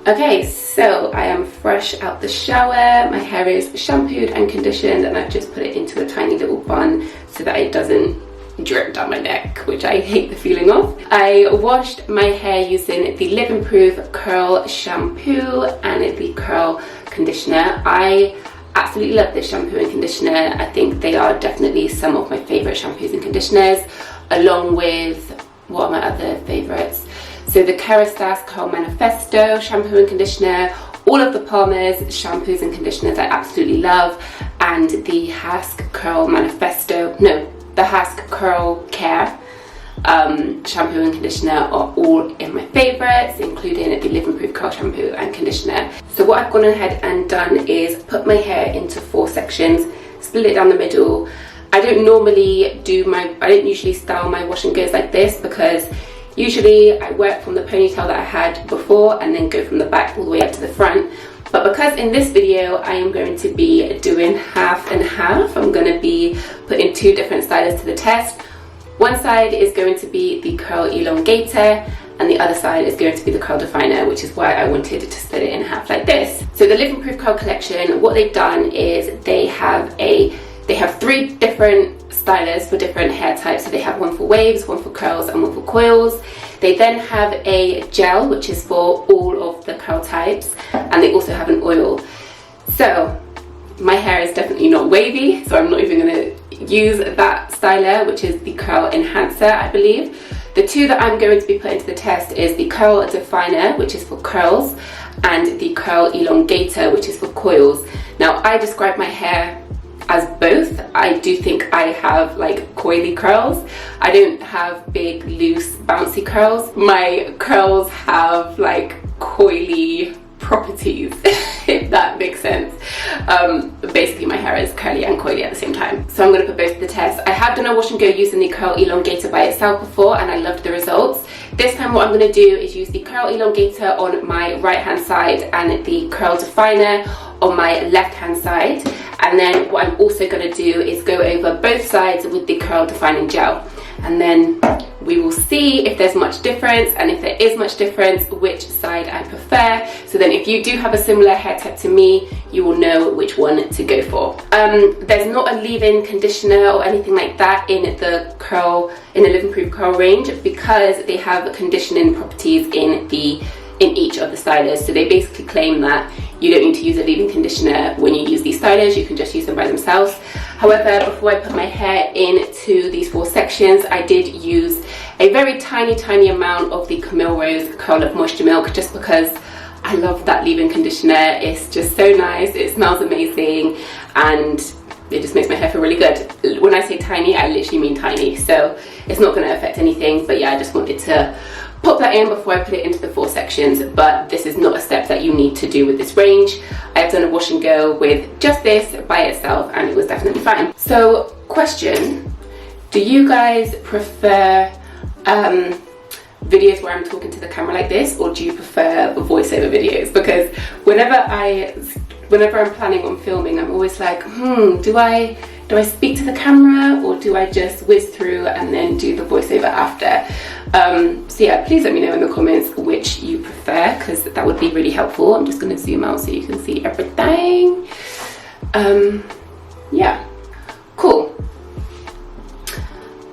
Okay, so I am fresh out the shower. My hair is shampooed and conditioned, and I've just put it into a tiny little bun so that it doesn't drip down my neck, which I hate the feeling of. I washed my hair using the Living Proof Curl shampoo and the curl conditioner. I absolutely love this shampoo and conditioner. I think they are definitely some of my favorite shampoos and conditioners, along with, what are my other favorites? So the Kerastase Curl Manifesto shampoo and conditioner, all of the Palmer's shampoos and conditioners I absolutely love, and the Hask Curl Manifesto, no, the Hask Curl Care shampoo and conditioner are all in my favorites, including the Living Proof Curl shampoo and conditioner. So what I've gone ahead and done is put my hair into 4 sections, split it down the middle. I don't usually style my wash and goes like this, because usually I work from the ponytail that I had before and then go from the back all the way up to the front. But because in this video I am going to be doing half and half, I'm going to be putting 2 different stylers to the test. One side is going to be the curl elongator and the other side is going to be the curl definer, which is why I wanted to split it in half like this. So the Living Proof Curl collection, what they've done is they have 3 different stylers for different hair types. So they have one for waves, one for curls, and one for coils. They then have a gel, which is for all of the curl types, and they also have an oil. So my hair is definitely not wavy, so I'm not even going to use that styler, which is the curl enhancer, I believe. The 2 that I'm going to be putting to the test is the curl definer, which is for curls, and the curl elongator, which is for coils. Now, I describe my hair as both. I do think I have like coily curls. I don't have big, loose, bouncy curls. My curls have like coily properties, if that makes sense. Basically my hair is curly and coily at the same time. So I'm going to put both to the test. I have done a wash and go using the curl elongator by itself before and I loved the results. This time what I'm going to do is use the curl elongator on my right hand side and the curl definer on my left hand side. And then what I'm also going to do is go over both sides with the curl defining gel. And then we will see if there's much difference, and if there is much difference, which side I prefer. So then if you do have a similar hair type to me, you will know which one to go for. There's not a leave-in conditioner or anything like that in the Living Proof Curl range, because they have conditioning properties in each of the stylers. So they basically claim that you don't need to use a leave-in conditioner when you use these stylers, you can just use them by themselves. However, before I put my hair into these 4 sections, I did use a very tiny amount of the Camille Rose Curl of Moisture Milk, just because I love that leave-in conditioner. It's just so nice, it smells amazing, and it just makes my hair feel really good. When I say tiny, I literally mean tiny, so it's not going to affect anything. But yeah, I just wanted to pop that in before I put it into the 4 sections, but this is not a step that you need to do with this range. I've done a wash and go with just this by itself and it was definitely fine. So question, do you guys prefer videos where I'm talking to the camera like this, or do you prefer voiceover videos? Because whenever I'm planning on filming, I'm always like, do I speak to the camera, or do I just whiz through and then do the voiceover after? So yeah, please let me know in the comments which you prefer, because that would be really helpful. I'm just going to zoom out so you can see everything. Yeah, cool.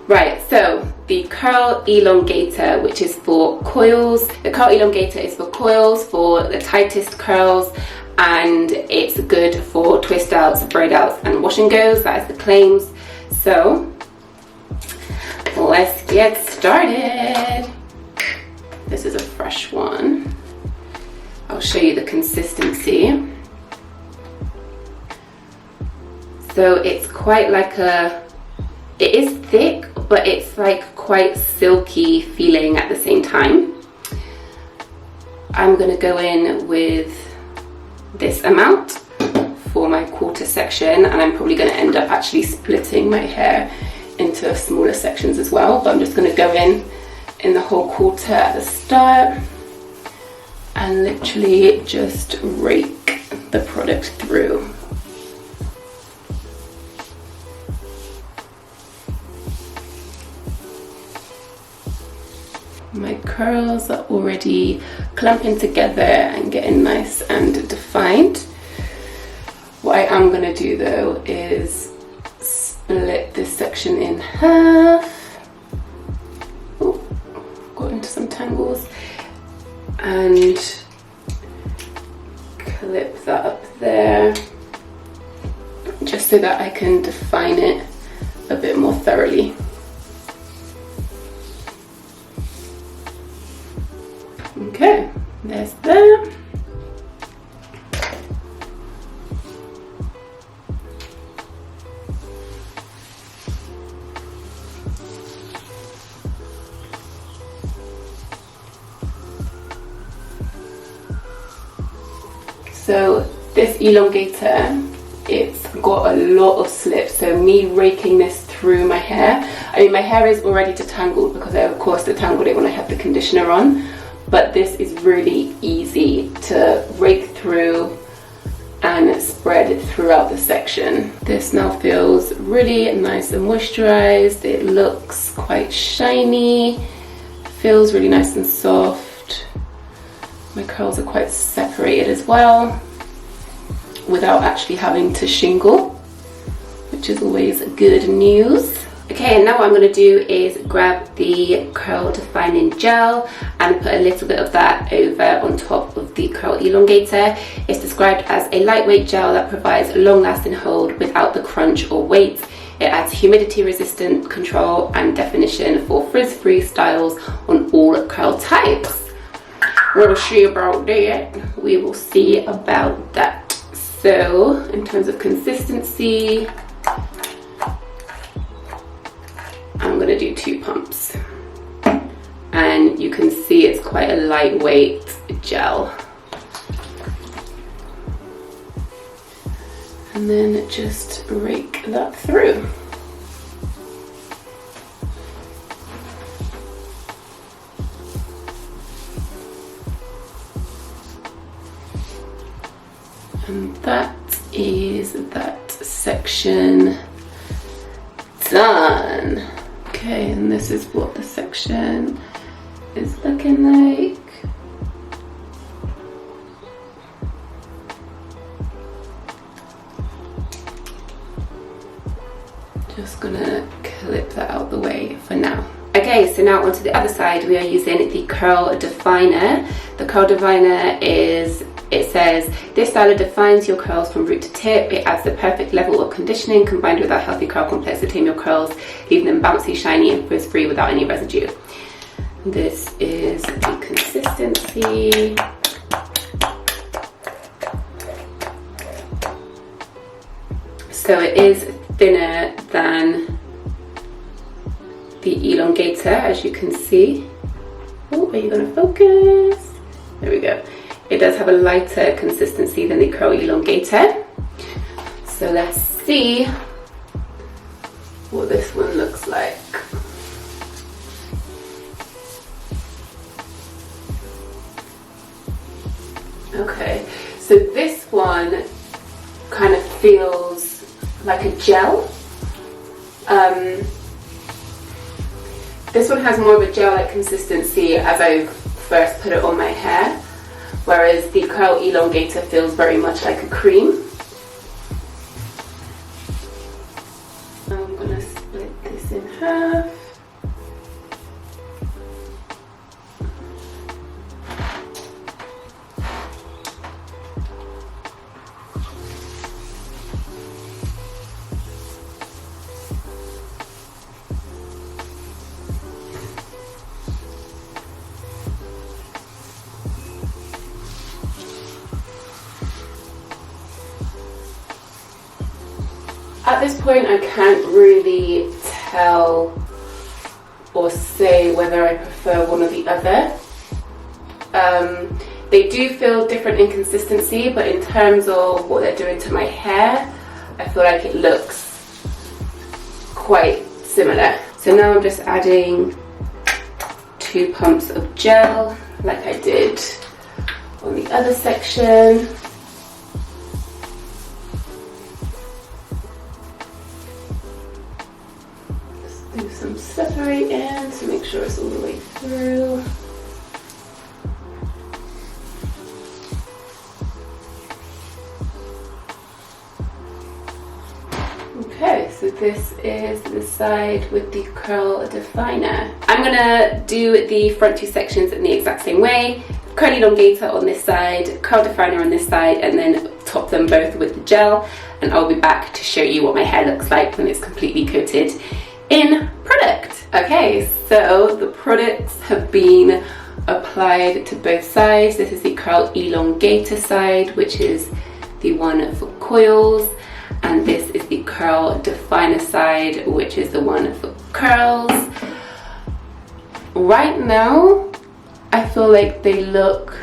Right, so the curl elongator, which is for coils. The curl elongator is for coils, for the tightest curls, and it's good for twist outs, braid outs, and wash and goes. That is the claims. So let's get started. This is a fresh one. I'll show you the consistency. So it's quite like it is thick, but it's like quite silky feeling at the same time. I'm gonna go in with this amount for my quarter section, and I'm probably gonna end up actually splitting my hair into smaller sections as well, but I'm just gonna go in the whole quarter at the start and literally just rake the product through. My curls are already clumping together and getting nice and defined. What I am going to do though is split this section in half. Oh, got into some tangles. And clip that up there, just so that I can define it a bit more thoroughly. Okay, there's that. So this elongator, it's got a lot of slip, so me raking this through my hair, I mean my hair is already detangled because I of course detangled it when I had the conditioner on, but this is really easy to rake through and spread it throughout the section. This now feels really nice and moisturized. It looks quite shiny, feels really nice and soft. My curls are quite separated as well without actually having to shingle, which is always good news. Okay, and now what I'm going to do is grab the curl defining gel and put a little bit of that over on top of the curl elongator. It's described as a lightweight gel that provides a long-lasting hold without the crunch or weight. It adds humidity resistant control and definition for frizz-free styles on all curl types. We'll see about that. We will see about that. So, in terms of consistency, I'm going to do 2 pumps. And you can see it's quite a lightweight gel. And then just rake that through. And that is that section done. Okay, and this is what the section is looking like. Just gonna clip that out the way for now. Okay, so now onto the other side, we are using the curl definer. The curl definer is, it says, this styler defines your curls from root to tip. It adds the perfect level of conditioning combined with a healthy curl complex to tame your curls, leaving them bouncy, shiny and frizz-free without any residue. This is the consistency. So it is thinner than the elongator, as you can see. Oh, are you gonna focus? There we go. It does have a lighter consistency than the curl elongator. So let's see what this one looks like. Okay, so this one kind of feels like a gel. This one has more of a gel-like consistency as I first put it on my hair, whereas the curl elongator feels very much like a cream. I'm gonna split this in half. At this point, I can't really tell or say whether I prefer one or the other. They do feel different in consistency, but in terms of what they're doing to my hair, I feel like it looks quite similar. So now I'm just adding 2 pumps of gel, like I did on the other section. Do some separating to make sure it's all the way through. this is the side with the curl definer. I'm gonna do the front two sections in the exact same way. Curl elongator on this side, curl definer on this side, and then top them both with the gel. And I'll be back to show you what my hair looks like when it's completely coated in product. Okay, so the products have been applied to both sides. This is the curl elongator side, which is the one for coils, and this is the curl definer side, which is the one for curls. Right now, I feel like they look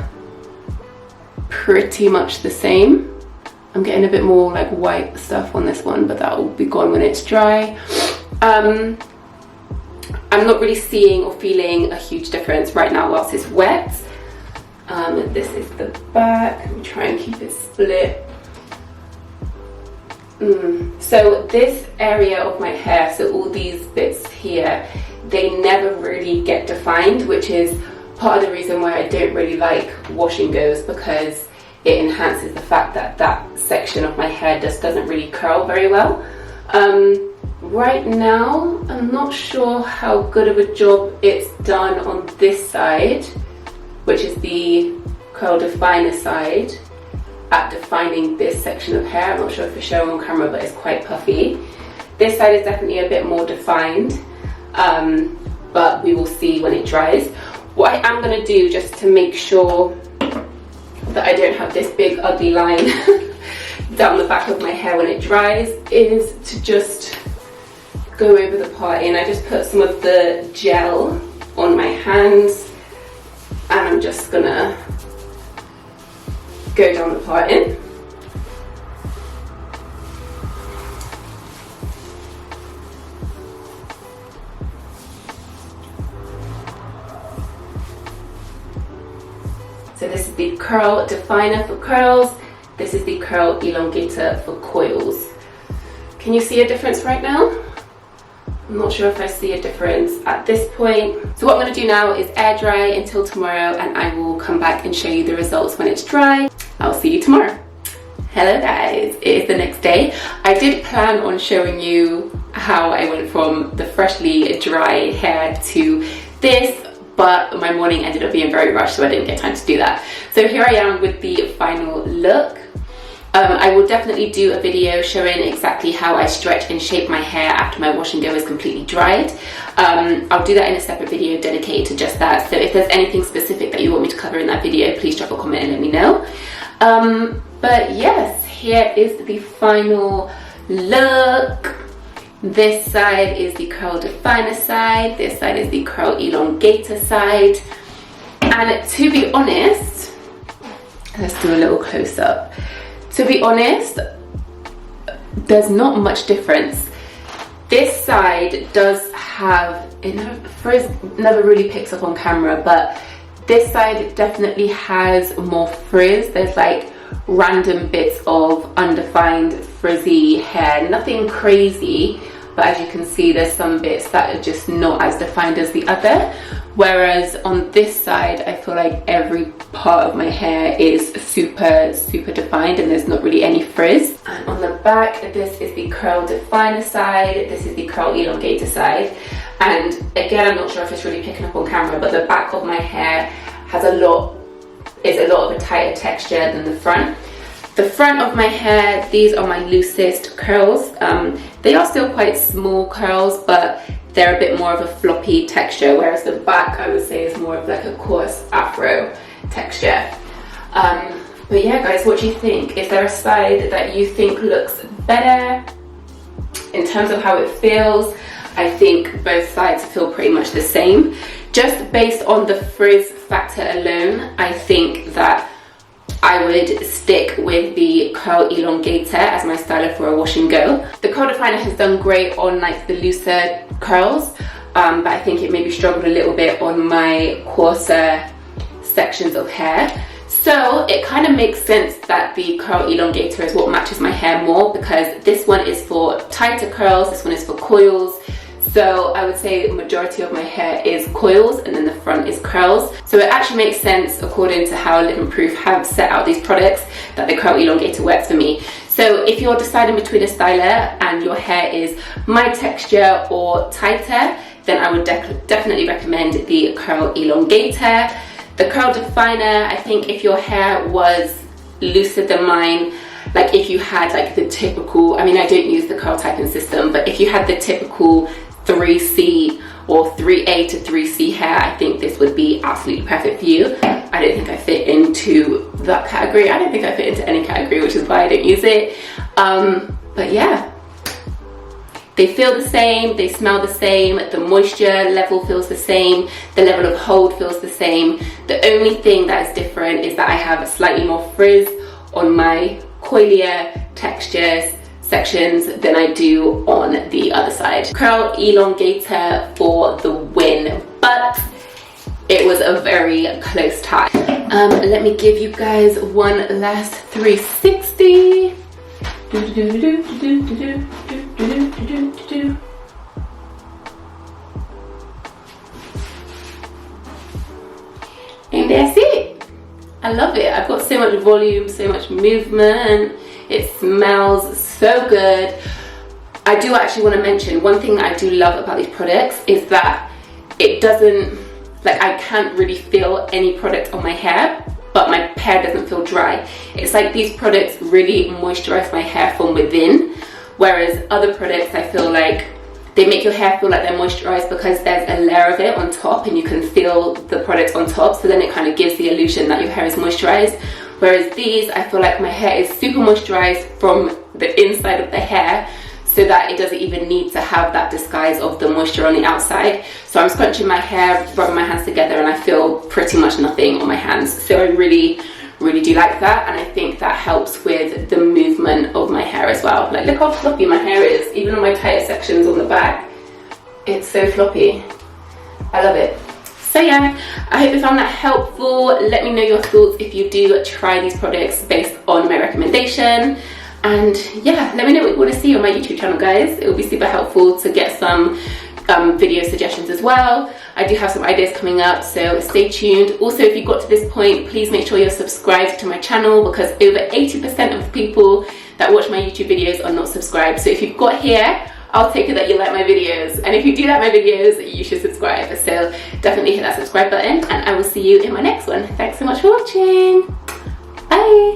pretty much the same. I'm getting a bit more like white stuff on this one, but that will be gone when it's dry. I'm not really seeing or feeling a huge difference right now whilst it's wet. This is the back. Let me try and keep it split. So this area of my hair, so all these bits here, they never really get defined, which is part of the reason why I don't really like wash and goes, because it enhances the fact that that section of my hair just doesn't really curl very well. Right now, I'm not sure how good of a job it's done on this side, which is the curl definer side, at defining this section of hair. I'm not sure if it's showing on camera, but it's quite puffy. This side is definitely a bit more defined, but we will see when it dries. What I am going to do, just to make sure that I don't have this big ugly line down the back of my hair when it dries, is to just go over the parting. I just put some of the gel on my hands, and I'm just gonna go down the parting. So this is the curl definer for curls. This is the curl elongator for coils. Can you see a difference right now? I'm not sure if I see a difference at this point. So what I'm going to do now is air dry until tomorrow, and I will come back and show you the results when it's dry. I'll see you tomorrow. Hello guys, it is the next day. I did plan on showing you how I went from the freshly dry hair to this, but my morning ended up being very rushed, so I didn't get time to do that. So here I am with the final look. I will definitely do a video showing exactly how I stretch and shape my hair after my wash and go is completely dried. I'll do that in a separate video dedicated to just that. So if there's anything specific that you want me to cover in that video, please drop a comment and let me know. But yes, here is the final look. This side is the curl definer side. This side is the curl elongator side. And to be honest, let's do a little close up. To be honest, there's not much difference. This side does have, frizz never really picks up on camera, but this side definitely has more frizz. There's like random bits of undefined frizzy hair, nothing crazy, but as you can see, there's some bits that are just not as defined as the other. Whereas on this side, I feel like every part of my hair is super defined and there's not really any frizz. And on the back, this is the curl definer side, this is the curl elongator side. And again, I'm not sure if it's really picking up on camera, but the back of my hair has a lot of a tighter texture than the front. The front of my hair, these are my loosest curls. They are still quite small curls, but they're a bit more of a floppy texture, whereas the back, I would say, is more of like a coarse afro texture. But yeah, guys, what do you think? Is there a side that you think looks better in terms of how it feels? I think both sides feel pretty much the same. Just based on the frizz factor alone, I think that I would stick with the curl elongator as my styler for a wash and go. The curl definer has done great on like the looser curls, but I think it maybe struggled a little bit on my coarser sections of hair. So it kind of makes sense that the curl elongator is what matches my hair more, because this one is for tighter curls, this one is for coils. So I would say the majority of my hair is coils and then the front is curls. So it actually makes sense, according to how Live and Proof have set out these products, that the curl elongator works for me. So if you're deciding between a styler and your hair is my texture or tighter, then I would definitely recommend the Curl Elongator. The Curl Definer, I think if your hair was looser than mine, like if you had like the typical, I mean I don't use the curl typing system, but if you had the typical 3C or 3A to 3C hair, I think this would be absolutely perfect for you. I don't think I fit into that category. I don't think I fit into any category, which is why I don't use it. But yeah, they feel the same, they smell the same, the moisture level feels the same, the level of hold feels the same. The only thing that is different is that I have slightly more frizz on my coilier textures sections than I do on the other side. Curl Elongator for the win, but it was a very close tie. Let me give you guys one last 360. And that's it. I love it. I've got so much volume, so much movement. It smells so good. I do actually want to mention one thing that I do love about these products is that it doesn't, like I can't really feel any product on my hair, but my hair doesn't feel dry. It's like these products really moisturize my hair from within, whereas other products I feel like they make your hair feel like they're moisturized because there's a layer of it on top and you can feel the product on top, so then it kind of gives the illusion that your hair is moisturized. Whereas these, I feel like my hair is super moisturized from the inside of the hair, so that it doesn't even need to have that disguise of the moisture on the outside. So I'm scrunching my hair, rubbing my hands together, and I feel pretty much nothing on my hands. So I really do like that, and I think that helps with the movement of my hair as well. Like look how floppy my hair is, even on my tighter sections on the back. It's so floppy. I love it. So yeah, I hope you found that helpful. Let me know your thoughts if you do try these products based on my recommendation. And yeah, let me know what you want to see on my YouTube channel, guys. It will be super helpful to get some video suggestions as well. I do have some ideas coming up, so stay tuned. Also, if you got to this point, please make sure you're subscribed to my channel, because over 80% of the people that watch my YouTube videos are not subscribed. So if you've got here, I'll take it that you like my videos, and if you do like my videos, you should subscribe. So definitely hit that subscribe button, and I will see you in my next one. Thanks so much for watching. Bye.